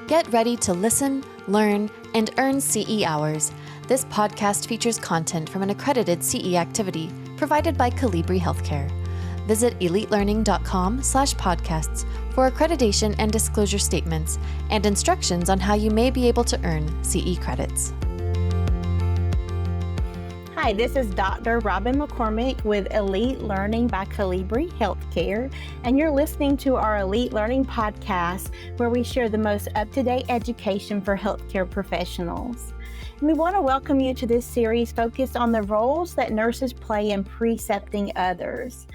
Get ready to listen, learn, and earn CE hours. This podcast features content from an accredited CE activity provided by Colibri Healthcare. Visit elitelearning.com/podcasts for accreditation and disclosure statements and instructions on how you may be able to earn CE credits. Hi, this is Dr. Robin McCormick with Elite Learning by Colibri Healthcare, and you're listening to our Elite Learning podcast, where we share the most up-to-date education for healthcare professionals. And we want to welcome you to this series focused on the roles that nurses play in precepting others.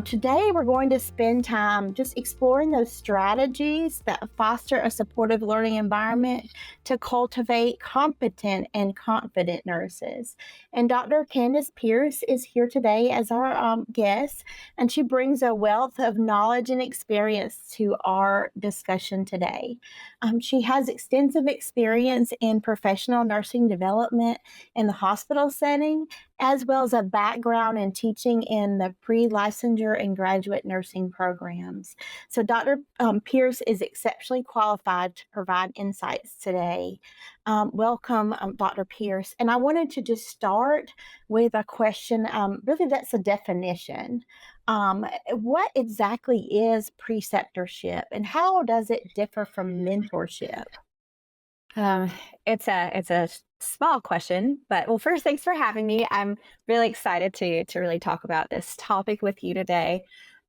Today, we're going to spend time just exploring those strategies that foster a supportive learning environment to cultivate competent and confident nurses. And Dr. Candace Pierce is here today as our guest, and she brings a wealth of knowledge and experience to our discussion today. She has extensive experience in professional nursing development in the hospital setting, as well as a background in teaching in the pre-licensure and graduate nursing programs. So Dr. Pierce is exceptionally qualified to provide insights today. Welcome, Dr. Pierce. And I wanted to just start with a question, really that's a definition. What exactly is preceptorship and how does it differ from mentorship? It's a small question, but well, first, thanks for having me. I'm really excited to really talk about this topic with you today.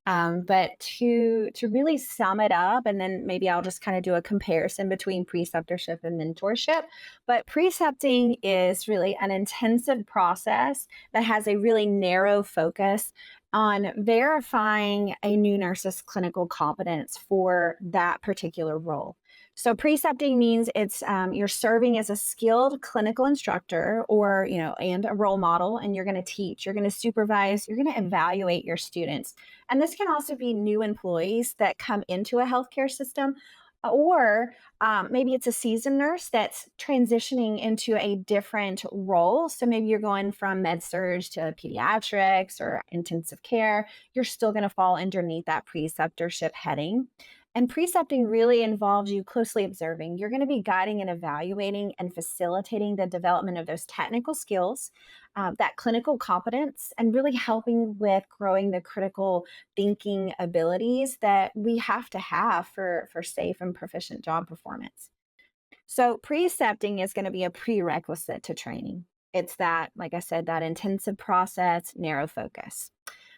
But to really sum it up, and then maybe I'll just kind of do a comparison between preceptorship and mentorship. But precepting is really an intensive process that has a really narrow focus on verifying a new nurse's clinical competence for that particular role. So precepting means it's you're serving as a skilled clinical instructor or, and a role model, and you're going to teach, you're going to supervise, you're going to evaluate your students. And this can also be new employees that come into a healthcare system, or maybe it's a seasoned nurse that's transitioning into a different role. So maybe you're going from med-surg to pediatrics or intensive care. You're still going to fall underneath that preceptorship heading. And precepting really involves you closely observing. You're going to be guiding and evaluating and facilitating the development of those technical skills, that clinical competence, and really helping with growing the critical thinking abilities that we have to have for safe and proficient job performance. So precepting is going to be a prerequisite to training. It's that, like I said, that intensive process, narrow focus.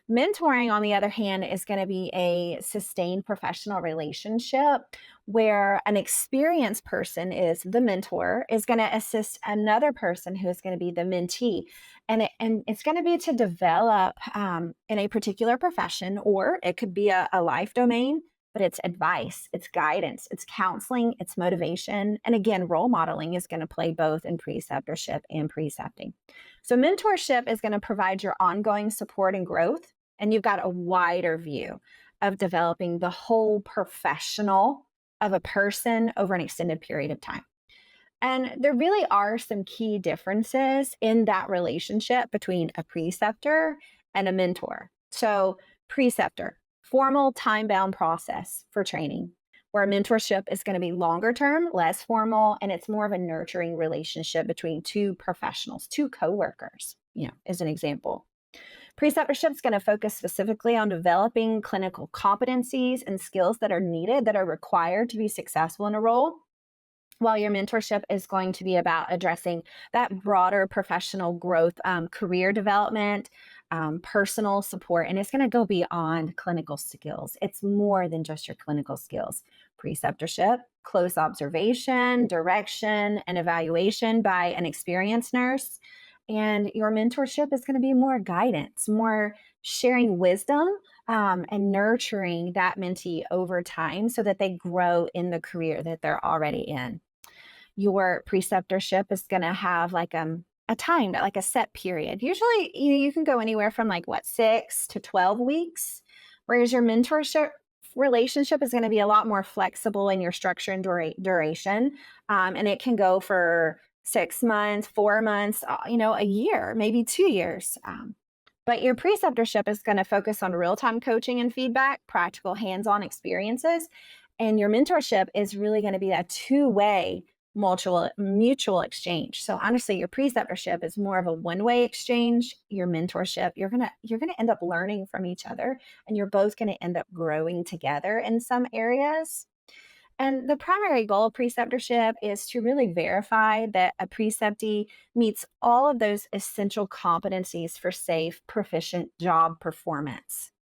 Mentoring, on the other hand, is going to be a sustained professional relationship where an experienced person is the mentor, is going to assist another person who is going to be the mentee. And it's going to be to develop in a particular profession, or it could be a life domain, but it's advice, it's guidance, it's counseling, it's motivation. And again, role modeling is going to play both in preceptorship and precepting. So mentorship is going to provide your ongoing support and growth. And you've got a wider view of developing the whole professional of a person over an extended period of time. And there really are some key differences in that relationship between a preceptor and a mentor. So preceptor, formal time-bound process for training, where mentorship is going to be longer term, less formal, and it's more of a nurturing relationship between two professionals, two coworkers, as an example. Preceptorship is going to focus specifically on developing clinical competencies and skills that are needed, that are required to be successful in a role, while your mentorship is going to be about addressing that broader professional growth, career development, personal support, and it's going to go beyond clinical skills. It's more than just your clinical skills. Preceptorship, close observation, direction, and evaluation by an experienced nurse. And your mentorship is going to be more guidance, more sharing wisdom, and nurturing that mentee over time so that they grow in the career that they're already in. Your preceptorship is going to have like a time, like a set period. Usually you can go anywhere from 6 to 12 weeks, whereas your mentorship relationship is going to be a lot more flexible in your structure and duration. And it can go for 6 months, 4 months, a year, maybe 2 years. But your preceptorship is going to focus on real-time coaching and feedback, practical hands-on experiences. And your mentorship is really going to be a two-way mutual exchange. So honestly, your preceptorship is more of a one-way exchange. Your mentorship, you're gonna end up learning from each other, and you're both going to end up growing together in some areas. And the primary goal of preceptorship is to really verify that a preceptee meets all of those essential competencies for safe, proficient job performance.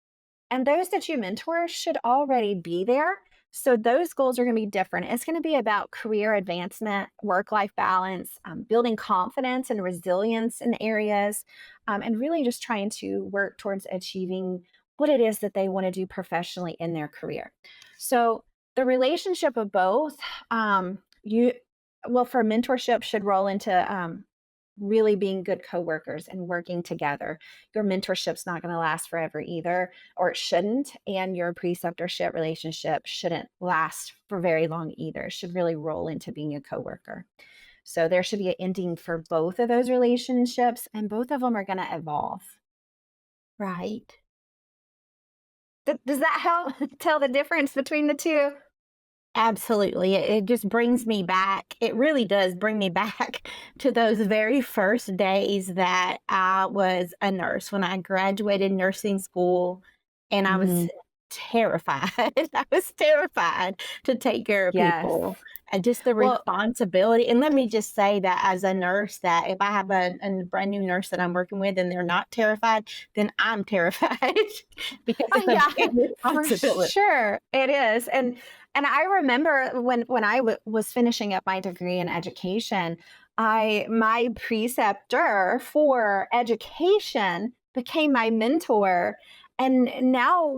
And those that you mentor should already be there. So those goals are going to be different. It's going to be about career advancement, work life balance, building confidence and resilience in areas, and really just trying to work towards achieving what it is that they want to do professionally in their career. So the relationship of both, you well, for mentorship should roll into really being good coworkers and working together. Your mentorship's not going to last forever either, or it shouldn't. And your preceptorship relationship shouldn't last for very long either. It should really roll into being a coworker. So there should be an ending for both of those relationships, and both of them are going to evolve. Right. Does that help tell the difference between the two? Absolutely. It just brings me back. It really does bring me back to those very first days that I was a nurse when I graduated nursing school, and I was Mhm. terrified. I was terrified to take care of Yes. people and just the Well, responsibility. And let me just say that as a nurse, that if I have a brand new nurse that I'm working with and they're not terrified, then I'm terrified because it's a yeah, big for responsibility. sure it is. And I remember when I was finishing up my degree in education, I my preceptor for education became my mentor, and now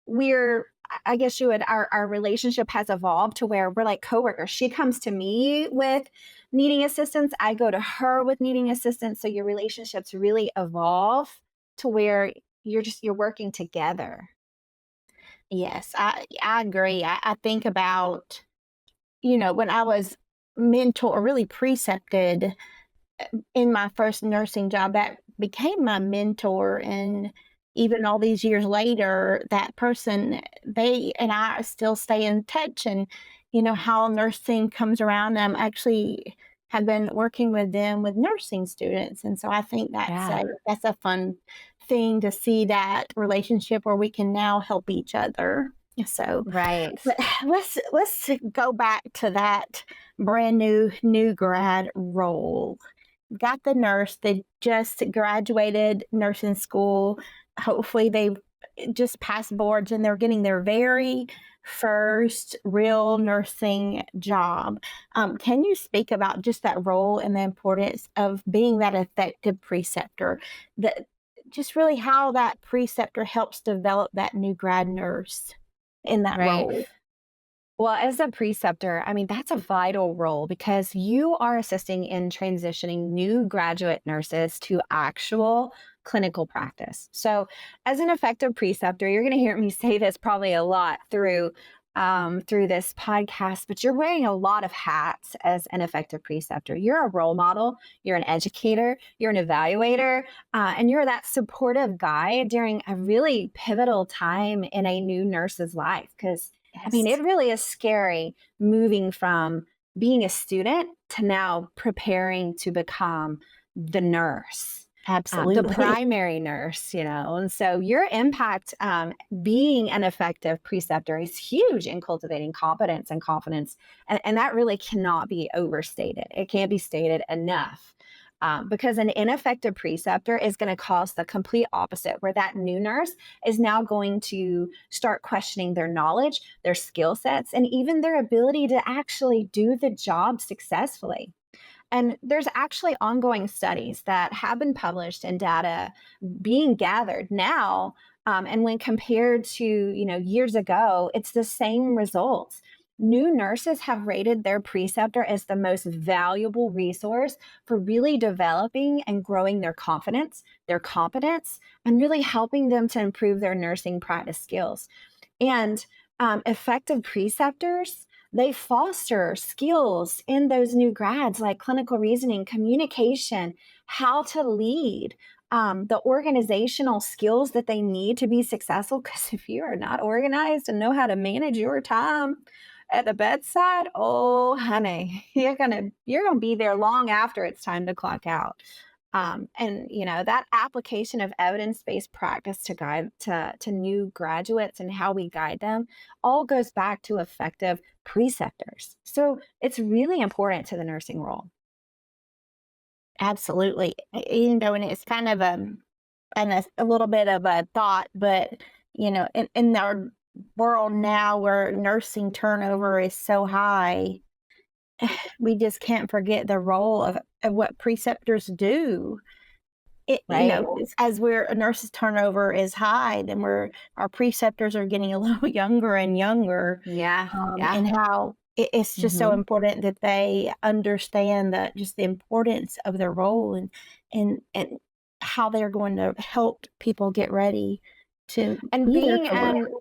we're I guess you would our relationship has evolved to where we're like coworkers. She comes to me with needing assistance, I go to her with needing assistance. So your relationships really evolve to where you're working together. Yes, I agree. I think about, when I was mentor or really precepted in my first nursing job, that became my mentor. And even all these years later, that person, they and I still stay in touch. And, how nursing comes around, actually have been working with them with nursing students. And so I think Yeah. that's a fun thing to see that relationship where we can now help each other. So, Right. but let's go back to that brand new grad role. Got the nurse, they just graduated nursing school. Hopefully they just passed boards and they're getting their very first real nursing job. Can you speak about just that role and the importance of being that effective preceptor? That just really how that preceptor helps develop that new grad nurse in that Right. role. Well, as a preceptor, I mean, that's a vital role because you are assisting in transitioning new graduate nurses to actual clinical practice. So, as an effective preceptor, you're going to hear me say this probably a lot through this podcast, but you're wearing a lot of hats as an effective preceptor. You're a role model, you're an educator, you're an evaluator, and you're that supportive guide during a really pivotal time in a new nurse's life. Because I mean, Yes, it really is scary moving from being a student to now preparing to become the nurse, the absolutely. primary nurse, And so your impact being an effective preceptor is huge in cultivating competence and confidence. And that really cannot be overstated. It can't be stated enough. Because an ineffective preceptor is going to cause the complete opposite, where that new nurse is now going to start questioning their knowledge, their skill sets, and even their ability to actually do the job successfully. And there's actually ongoing studies that have been published and data being gathered now. And when compared to years ago, it's the same results. New nurses have rated their preceptor as the most valuable resource for really developing and growing their confidence, their competence, and really helping them to improve their nursing practice skills. And effective preceptors, they foster skills in those new grads like clinical reasoning, communication, how to lead, the organizational skills that they need to be successful. Because if you are not organized and know how to manage your time at the bedside, oh honey, you're gonna be there long after it's time to clock out. And that application of evidence-based practice to guide to new graduates and how we guide them all goes back to effective preceptors. So it's really important to the nursing role. Absolutely. And it's kind of a little bit of a thought, but in our world now where nursing turnover is so high, we just can't forget the role of what preceptors do. Right. As we're nurses turnover is high, then our preceptors are getting a little younger and younger, Yeah. Yeah. and how it's just so Hmm. important that they understand that just the importance of their role and how they're going to help people get ready to And be there for work.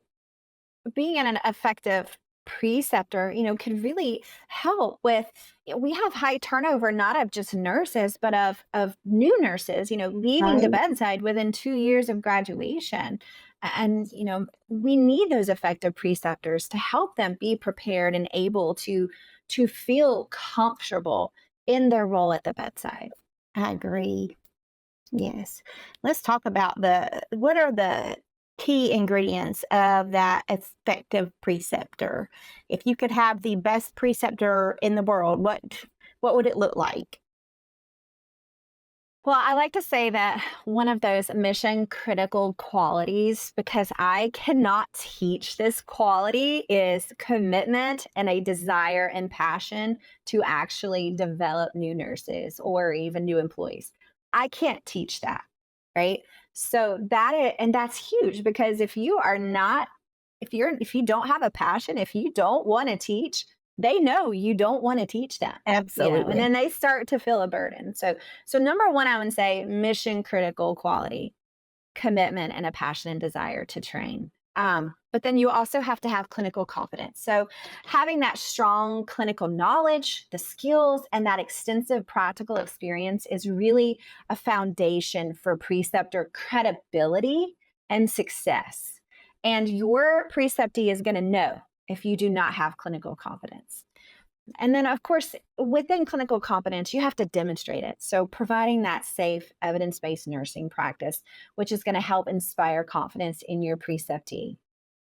being an effective preceptor, could really help with, we have high turnover, not of just nurses, but of new nurses, leaving the Right? bedside within 2 years of graduation. And, we need those effective preceptors to help them be prepared and able to feel comfortable in their role at the bedside. I agree. Yes. Let's talk about what are the key ingredients of that effective preceptor. If you could have the best preceptor in the world, what would it look like? Well, I like to say that one of those mission critical qualities, because I cannot teach this quality, is commitment and a desire and passion to actually develop new nurses or even new employees. I can't teach that, right? So and that's huge, because if you don't have a passion, if you don't want to teach, they know you don't want to teach them, and Absolutely. then they start to feel a burden. So number one, I would say mission critical quality, commitment, and a passion and desire to train. But then you also have to have clinical competence. So having that strong clinical knowledge, the skills, and that extensive practical experience is really a foundation for preceptor credibility and success. And your preceptee is going to know if you do not have clinical competence. And then, of course, within clinical competence, you have to demonstrate it. So, providing that safe, evidence based nursing practice, which is going to help inspire confidence in your preceptee.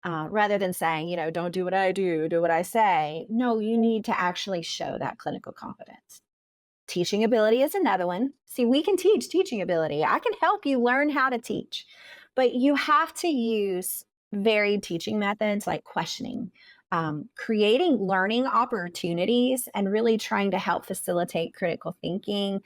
Rather than saying, don't do what I do what I say. No, you need to actually show that clinical competence. Teaching ability is another one. See, we can teach teaching ability. I can help you learn how to teach, but you have to use varied teaching methods like questioning, creating learning opportunities, and really trying to help facilitate critical thinking.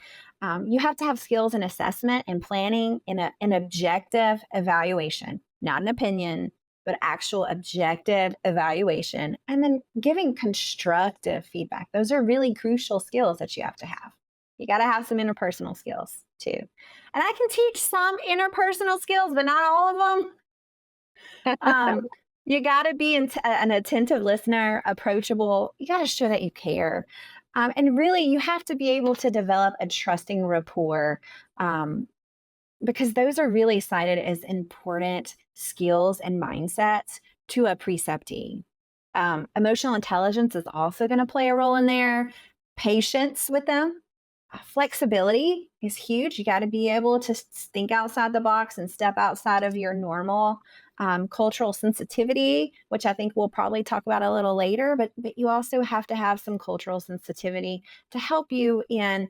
You have to have skills in assessment and planning in an objective evaluation, not an opinion, but actual objective evaluation, and then giving constructive feedback. Those are really crucial skills that you have to have. You got to have some interpersonal skills too. And I can teach some interpersonal skills, but not all of them. Um, you got to be an attentive listener, approachable. You got to show that you care. And really, you have to be able to develop a trusting rapport, because those are really cited as important skills and mindsets to a preceptee. Emotional intelligence is also going to play a role in there. Patience with them. Flexibility is huge. You got to be able to think outside the box and step outside of your normal. Cultural sensitivity, which I think we'll probably talk about a little later, but you also have to have some cultural sensitivity to help you in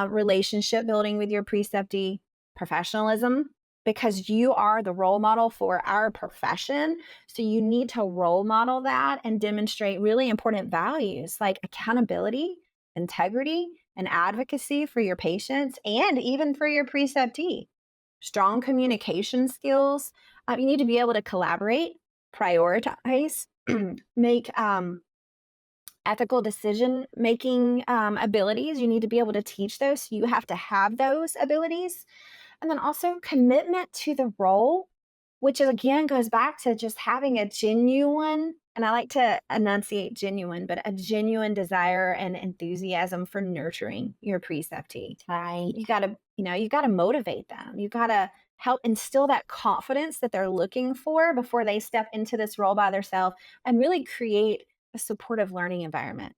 relationship building with your preceptee. Professionalism, because you are the role model for our profession. So you need to role model that and demonstrate really important values like accountability, integrity, and advocacy for your patients and even for your preceptee. Strong communication skills. You need to be able to collaborate, prioritize, make ethical decision making abilities. You need to be able to teach those. So you have to have those abilities. And then also commitment to the role, which again goes back to just having a genuine, and I like to enunciate genuine, but a genuine desire and enthusiasm for nurturing your preceptee. Right. You got to motivate them. You got to help instill that confidence that they're looking for before they step into this role by themselves and really create a supportive learning environment.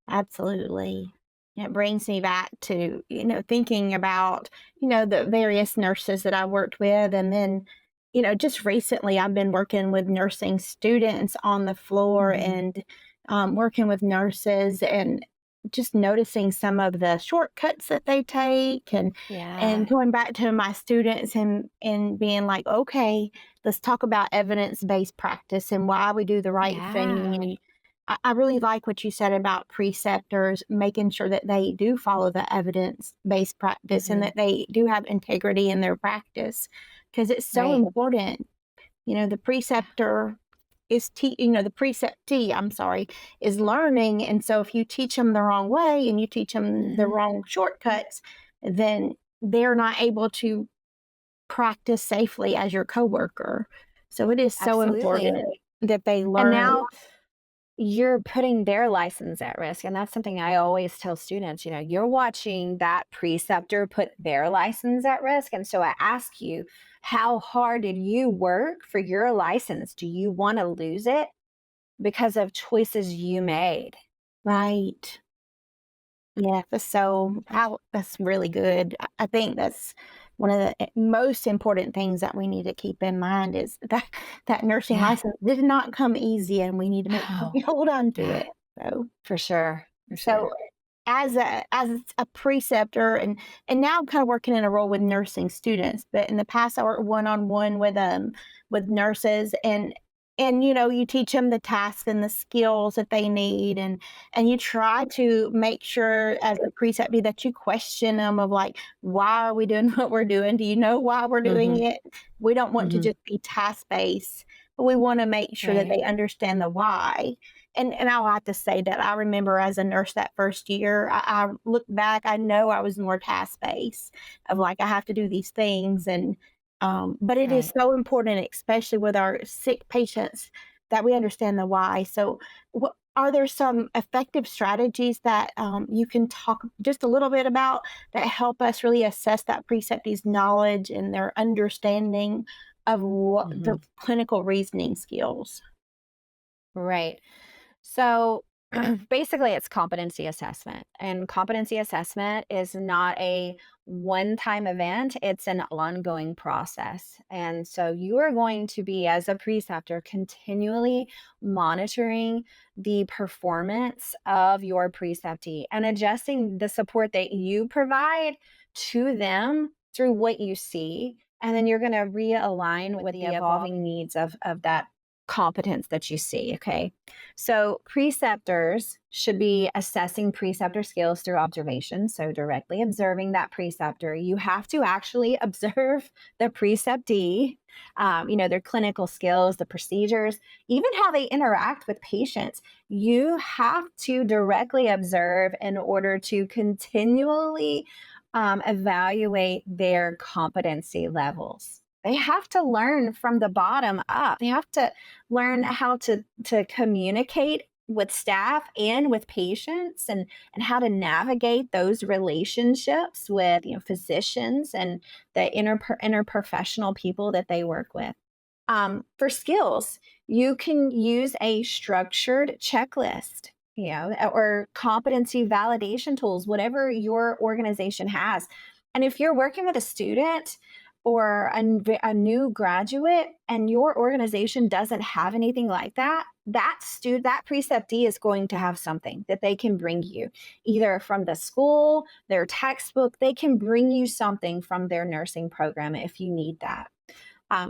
Absolutely. It brings me back to, thinking about, the various nurses that I worked with. And then, just recently I've been working with nursing students on the floor Mhm. and working with nurses and just noticing some of the shortcuts that they take and Yeah. going back to my students and being like, okay, let's talk about evidence-based practice and why we do the right thing. Yeah. And I really like what you said about preceptors, making sure that they do follow the evidence-based practice and Hmm. that they do have integrity in their practice because it's so Right. important. The preceptor the preceptee, I'm sorry, is learning. And so if you teach them the wrong way and you teach them the Hmm. wrong shortcuts, then they're not able to practice safely as your coworker. So it is so Absolutely. important that they And learn. now you're putting their license at risk. And that's something I always tell students, you're watching that preceptor put their license at risk. And so I ask you, how hard did you work for your license? Do you want to lose it because of choices you made? Right. Yeah, that's really good. I think that's one of the most important things that we need to keep in mind is that nursing Yeah. license did not come easy, and we need to make sure we Oh, hold on to yeah, it. So for sure. For so sure. as a preceptor and now I'm kind of working in a role with nursing students, but in the past I worked one on one with nurses and you teach them the tasks and the skills that they need and you try to make sure as a preceptor that you question them of like, why are we doing what we're doing? Do you know why we're Hmm. doing it? We don't want to Hmm. just be task based, but we want to make sure that Right. they understand the why. And I'll have to say that I remember as a nurse that first year, I look back, I know I was more task based of like I have to do these things and but it is Right. so important, especially with our sick patients, that we understand the why. So, are there some effective strategies that you can talk just a little bit about that help us really assess that preceptee's knowledge and their understanding of what the Hmm. clinical reasoning skills? Right. So basically, it's competency assessment. And competency assessment is not a one time event, it's an ongoing process. And so you are going to be, as a preceptor, continually monitoring the performance of your preceptee and adjusting the support that you provide to them through what you see. And then you're going to realign with the evolving needs of that competence that you see. Okay. So, preceptors should be assessing preceptor skills through observation. So, directly observing that preceptor, you have to actually observe the preceptee, their clinical skills, the procedures, even how they interact with patients. You have to directly observe in order to continually evaluate their competency levels. They have to learn from the bottom up. They have to learn how to communicate with staff and with patients and how to navigate those relationships with physicians and the interprofessional people that they work with. For skills, you can use a structured checklist, or competency validation tools, whatever your organization has. And if you're working with a student or a new graduate and your organization doesn't have anything like that, that preceptee is going to have something that they can bring you, either from the school, their textbook. They can bring you something from their nursing program if you need that.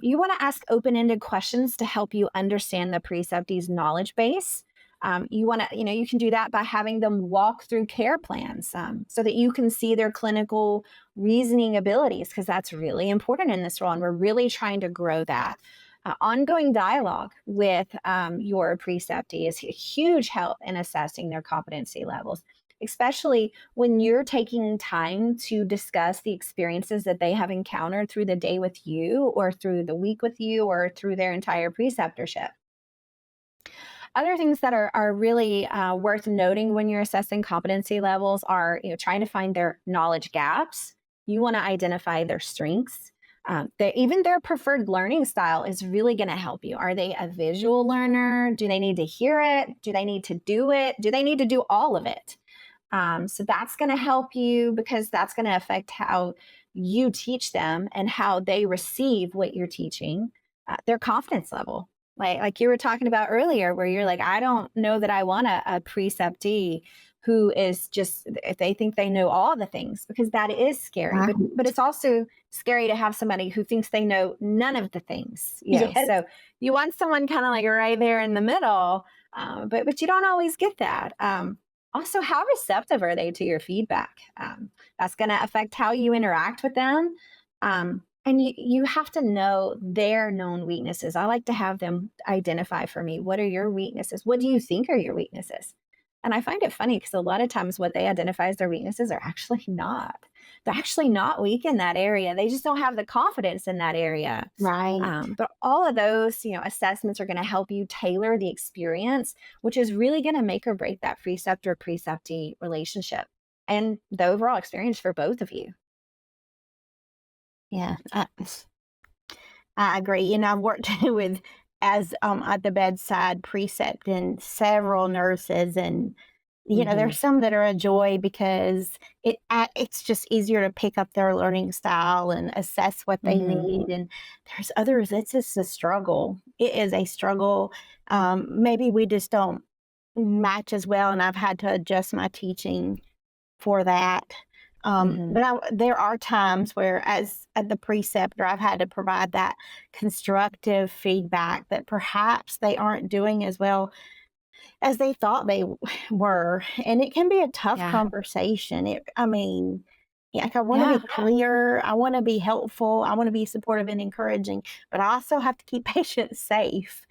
You want to ask open ended questions to help you understand the preceptee's knowledge base. You want to, you can do that by having them walk through care plans so that you can see their clinical reasoning abilities, because that's really important in this role. And we're really trying to grow that. Ongoing dialogue with your preceptee is a huge help in assessing their competency levels, especially when you're taking time to discuss the experiences that they have encountered through the day with you or through the week with you or through their entire preceptorship. Other things that are really worth noting when you're assessing competency levels are, trying to find their knowledge gaps. You want to identify their strengths. Even their preferred learning style is really going to help you. Are they a visual learner? Do they need to hear it? Do they need to do it? Do they need to do all of it? So that's going to help you because that's going to affect how you teach them and how they receive what you're teaching, their confidence level. Like you were talking about earlier, where you're like, I don't know that I want a preceptee who is just, if they think they know all the things, because that is scary. But it's also scary to have somebody who thinks they know none of the things. Yes. So you want someone kind of like right there in the middle, but you don't always get that. Also, how receptive are they to your feedback? That's going to affect how you interact with them. And you have to know their known weaknesses. I like to have them identify for me, what are your weaknesses? What do you think are your weaknesses? And I find it funny because a lot of times what they identify as their weaknesses are actually not. They're actually not weak in that area. They just don't have the confidence in that area. Right. But all of those, assessments are going to help you tailor the experience, which is really going to make or break that preceptor-preceptee relationship and the overall experience for both of you. Yeah. I agree. I've worked with as at the bedside precepting several nurses, and there's some that are a joy because it's just easier to pick up their learning style and assess what they need. And there's others, it's just a struggle. It is a struggle. Maybe we just don't match as well, and I've had to adjust my teaching for that. But there are times where, as the preceptor, I've had to provide that constructive feedback that perhaps they aren't doing as well as they thought they were. And it can be a tough conversation. Like I want to be clear, I want to be helpful, I want to be supportive and encouraging, but I also have to keep patients safe.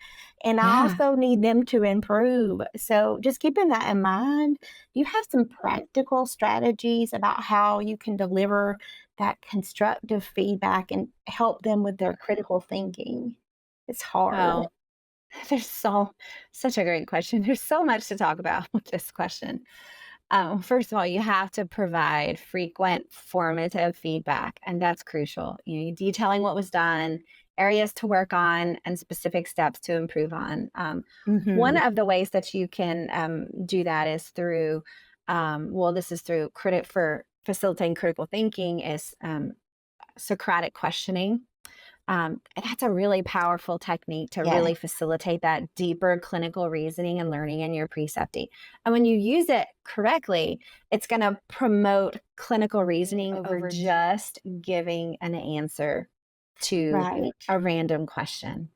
And I also need them to improve. So just keeping that in mind, you have some practical strategies about how you can deliver that constructive feedback and help them with their critical thinking. It's hard. Oh, there's such a great question. There's so much to talk about with this question. First of all, you have to provide frequent formative feedback, and that's crucial. Detailing what was done, areas to work on, and specific steps to improve on. One of the ways that you can do that is through, this is through for facilitating critical thinking, is Socratic questioning. That's a really powerful technique to really facilitate that deeper clinical reasoning and learning in your preceptee. And when you use it correctly, it's going to promote clinical reasoning over just giving an answer to a random question.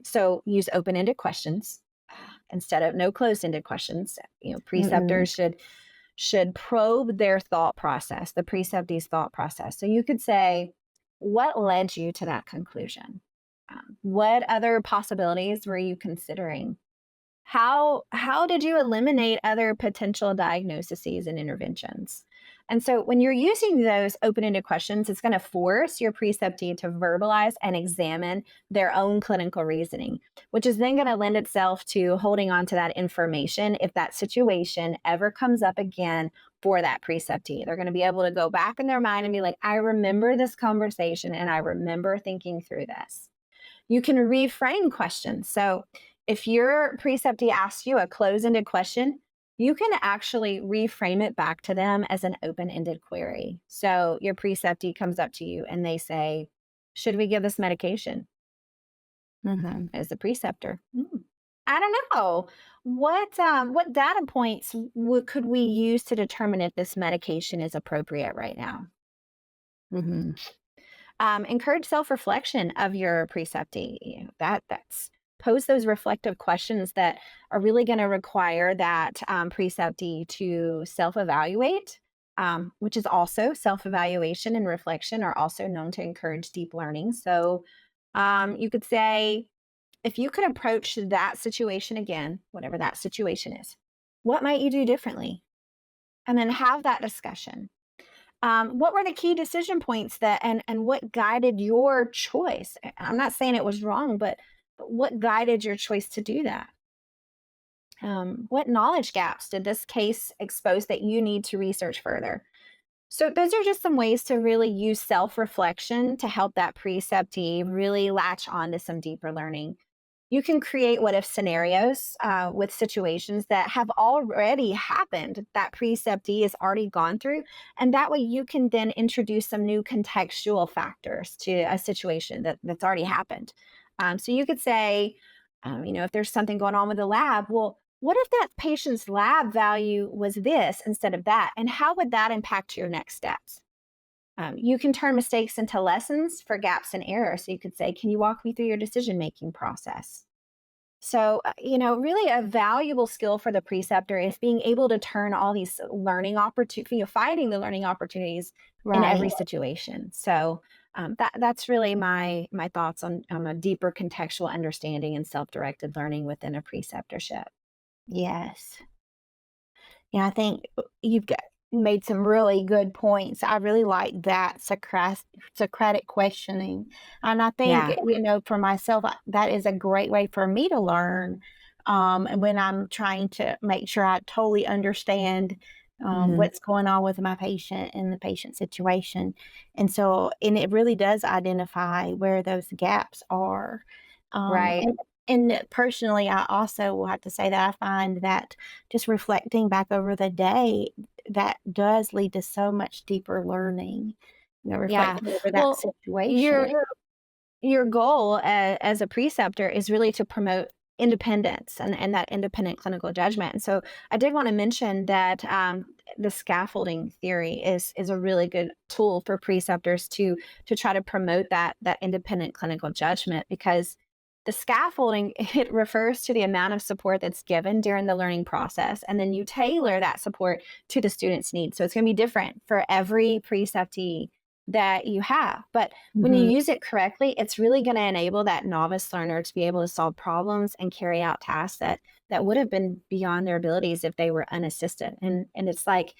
So use open-ended questions instead of no closed-ended questions. Preceptors should probe their thought process, the preceptee's thought process. So you could say, what led you to that conclusion? What other possibilities were you considering? How did you eliminate other potential diagnoses and interventions? And so when you're using those open-ended questions, it's going to force your preceptee to verbalize and examine their own clinical reasoning, which is then going to lend itself to holding on to that information if that situation ever comes up again for that preceptee. They're going to be able to go back in their mind and be like, I remember this conversation and I remember thinking through this. You can reframe questions. So if your preceptee asks you a closed-ended question, you can actually reframe it back to them as an open-ended query. So your preceptee comes up to you and they say, should we give this medication? As a preceptor, I don't know. What data points could we use to determine if this medication is appropriate right now? Encourage self-reflection of your preceptee. That's pose those reflective questions that are really going to require that preceptee to self-evaluate, which is also self-evaluation and reflection are also known to encourage deep learning. So you could say, if you could approach that situation again, whatever that situation is, what might you do differently? And then have that discussion. What were the key decision points and what guided your choice? I'm not saying it was wrong, but what guided your choice to do that? What knowledge gaps did this case expose that you need to research further? So, those are just some ways to really use self reflection to help that preceptee really latch on to some deeper learning. You can create what if scenarios with situations that have already happened, that preceptee has already gone through. And that way you can then introduce some new contextual factors to a situation that's already happened. So you could say, if there's something going on with the lab, well, what if that patient's lab value was this instead of that? And how would that impact your next steps? You can turn mistakes into lessons for gaps and errors. So you could say, can you walk me through your decision making process? So, really a valuable skill for the preceptor is being able to turn all these learning opportunities, finding the learning opportunities in Right. every situation. So, that's really my thoughts on a deeper contextual understanding and self directed learning within a preceptorship. Yes. Yeah, I think you've made some really good points. I really like that Socratic questioning. And I think, Yeah. for myself, that is a great way for me to learn. And when I'm trying to make sure I totally understand Hmm. what's going on with my patient and the patient situation. And it really does identify where those gaps are. Um, Right. and, and personally, I also will have to say that I find that just reflecting back over the day, that does lead to so much deeper learning, Yeah. reflecting over that Well, your situation. your goal as a preceptor is really to promote independence and that independent clinical judgment. And so I did want to mention that the scaffolding theory is a really good tool for preceptors to try to promote that independent clinical judgment, because the scaffolding, it refers to the amount of support that's given during the learning process, and then you tailor that support to the student's needs. So it's going to be different for every preceptee that you have. But when you Mhm. use it correctly, it's really going to enable that novice learner to be able to solve problems and carry out tasks that would have been beyond their abilities if they were unassisted. And it's like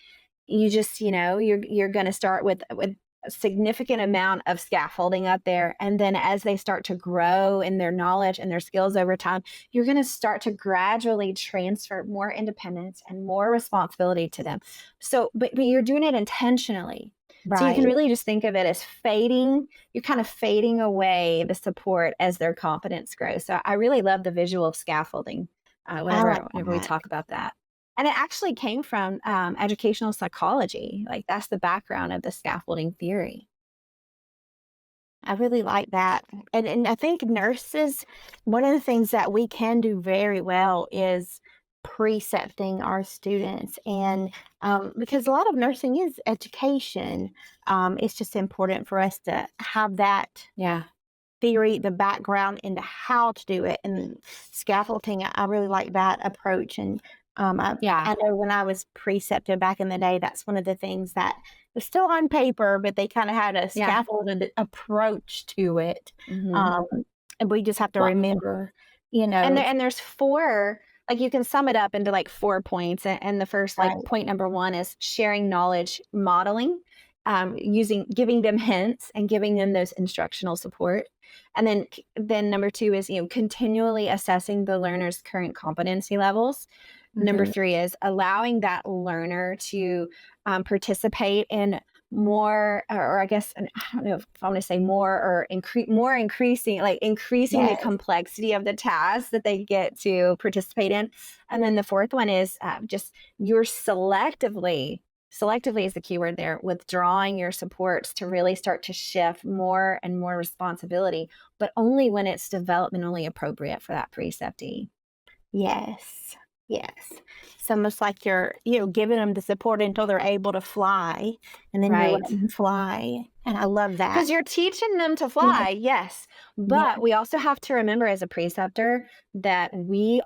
you just, you're going to start with a significant amount of scaffolding up there, and then as they start to grow in their knowledge and their skills over time, you're going to start to gradually transfer more independence and more responsibility to them. So but you're doing it intentionally, so you can Right. really just think of it as fading. You're kind of fading away the support as their competence grows. So I really love the visual of scaffolding I like whenever we that. talk about that. And it actually came from educational psychology. Like, that's the background of the scaffolding theory. I really like that. And I think nurses, one of the things that we can do very well is precepting our students. And because a lot of nursing is education, it's just important for us to have that Yeah. theory, the background into how to do it, and scaffolding. I really like that approach. And Yeah. I know when I was precepted back in the day, that's one of the things that was still on paper, but they kind of had a Yeah. scaffolded approach to it. Hmm. Um, and we just have to Well, remember, and you there's four, like, you can sum it up into like 4 points. And the first, like, right, point number one is sharing knowledge, modeling, giving them hints and giving them those instructional support. And then number two is, continually assessing the learner's current competency levels. Number mhm, three is allowing that learner to participate in more, or I guess, and I don't know if I want to say more, or increasing the yes, complexity of the tasks that they get to participate in. And then the fourth one is just you're selectively is the keyword there, withdrawing your supports to really start to shift more and more responsibility, but only when it's developmentally appropriate for that preceptee. yes, yes. It's almost like you're, giving them the support until they're able to fly, and then you're Right. letting them fly. And I love that. Because you're teaching them to Yeah, fly, yes, yeah, but we also have to remember as a preceptor that we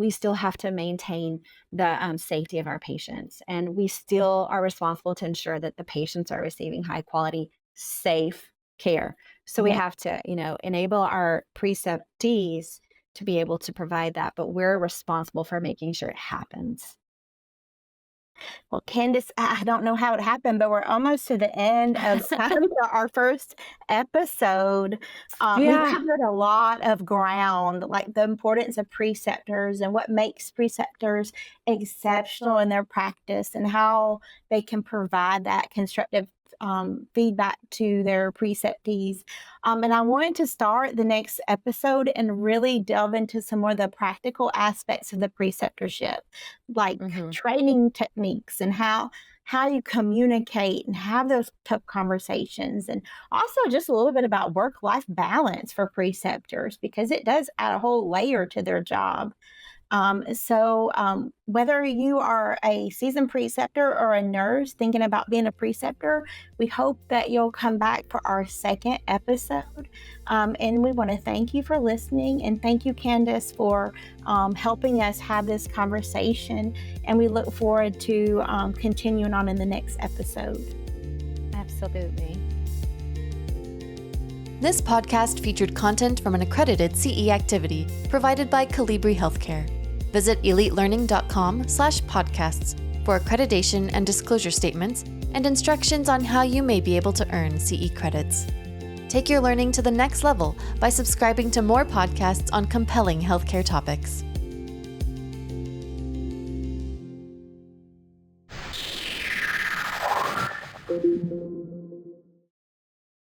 still have to maintain the safety of our patients, and we still are responsible to ensure that the patients are receiving high quality, safe care. So we yeah. have to, enable our preceptees to be able to provide that, but we're responsible for making sure it happens. Well, Candace, I don't know how it happened, but we're almost to the end of our first episode. We Yeah. covered a lot of ground, like the importance of preceptors and what makes preceptors exceptional in their practice and how they can provide that constructive feedback to their preceptees. And I wanted to start the next episode and really delve into some more of the practical aspects of the preceptorship, like Hmm. training techniques and how you communicate and have those tough conversations, and also just a little bit about work-life balance for preceptors because it does add a whole layer to their job. Whether you are a seasoned preceptor or a nurse thinking about being a preceptor, we hope that you'll come back for our second episode. And we want to thank you for listening, and thank you, Candace, for helping us have this conversation. And we look forward to continuing on in the next episode. Absolutely. This podcast featured content from an accredited CE activity provided by Cultivating Healthcare. Visit elitelearning.com/podcasts for accreditation and disclosure statements and instructions on how you may be able to earn CE credits. Take your learning to the next level by subscribing to more podcasts on compelling healthcare topics.